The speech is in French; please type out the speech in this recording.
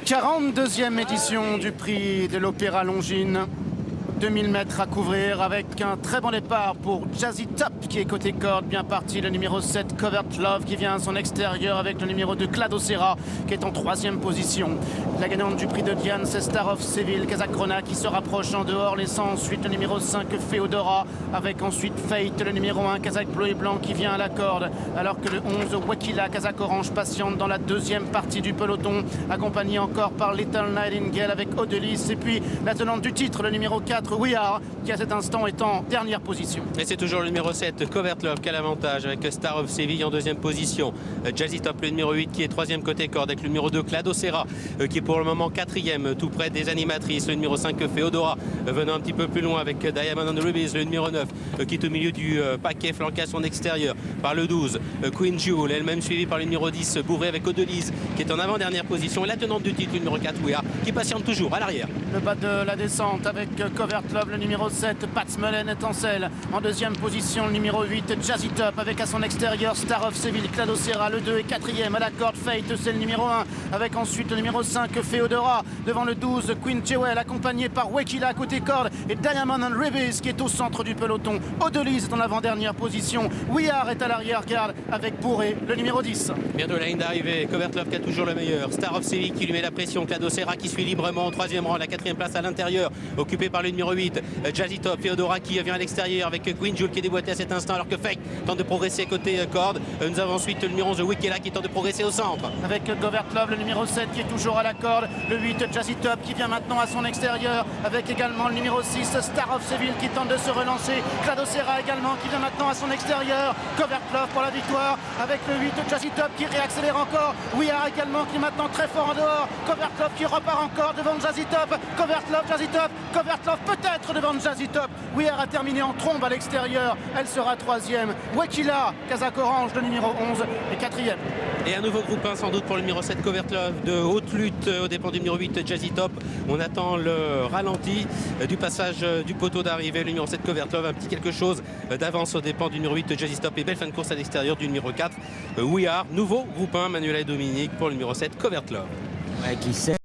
42e édition du prix de l'Opéra Longines. 2000 mètres à couvrir avec un très bon départ pour Jazzy Top qui est côté corde, bien parti. Le numéro 7 Covert Love qui vient à son extérieur avec le numéro 2 Clado Serra qui est en 3e position. La gagnante du prix de Diane, c'est Star of Seville, Kazakrona qui se rapproche en dehors, laissant ensuite le numéro 5 Feodora avec ensuite Fate, le numéro 1 Kazakh bleu et blanc qui vient à la corde, alors que le 11 Wakila Kazakh orange patiente dans la deuxième partie du peloton, accompagné encore par Little Nightingale avec Odelis, et puis la tenante du titre, le numéro 4 We Are, qui à cet instant est en dernière position. Et c'est toujours le numéro 7 Covert Love qui a l'avantage avec Star of Seville en deuxième position. Jazzy Top le numéro 8 qui est troisième côté corde avec le numéro 2 Clado Serra qui est pour le moment quatrième tout près des animatrices. Le numéro 5 Feodora venant un petit peu plus loin avec Diamond and Rubies, le numéro 9 qui est au milieu du paquet flanqué à son extérieur par le 12 Queen Jewel, elle-même suivie par le numéro 10 Bourré avec Odelise qui est en avant-dernière position, et la tenante du titre le numéro 4 We Are qui patiente toujours à l'arrière. Le bas de la descente avec Covert Love, le numéro 7 Pat Smollen étincelle. En deuxième position le numéro 8 Jazzy Top avec à son extérieur Star of Seville, Clado Serra, le 2 et quatrième à la corde Fate, c'est le numéro 1 avec ensuite le numéro 5 Feodora devant le 12 Queen Jewel accompagné par Wakila côté corde et Diamond and Rubies qui est au centre du peloton. Odelise est en avant-dernière position, We Are est à l'arrière-garde avec Bourré le numéro 10. Bientôt la ligne d'arrivée, Covert Love qui a toujours le meilleur, Star of Seville qui lui met la pression, Clado Serra qui suit librement au troisième rang, la quatrième place à l'intérieur occupée par le numéro 8 Jazzy Top, Feodora qui vient à l'extérieur avec Queen Jewel qui est déboîtée à cet instant alors que Fake tente de progresser côté corde. Nous avons ensuite le numéro 11 Wakila qui tente de progresser au centre avec Covert Love, le numéro 7 qui est toujours à la corde, le 8 Jazzy Top qui vient maintenant à son extérieur avec également le numéro 6 Star of Seville qui tente de se relancer, Clado Serra également qui vient maintenant à son extérieur, Covert Love pour la victoire avec le 8 Jazzy Top qui réaccélère encore, We Are également qui est maintenant très fort en dehors, Covert Love qui repart encore devant Jazzy Top, Covert Love, Jazzy Top, Covert Love peut-être devant Jazzy Top. We Are a terminé en trombe à l'extérieur, elle sera troisième. Wakila, Kazakh orange, le numéro 11 et quatrième. Et un nouveau groupe 1 sans doute pour le numéro 7 Covert Love de haute lutte aux dépens du numéro 8 Jazzy Top. On attend le ralenti du passage du poteau d'arrivée. Le numéro 7 Covert Love, un petit quelque chose d'avance aux dépens du numéro 8 Jazzy Top, et belle fin de course à l'extérieur du numéro 4 We Are. Nouveau groupe 1 Manuela et Dominique pour le numéro 7 Covert Love. Ouais, qui sait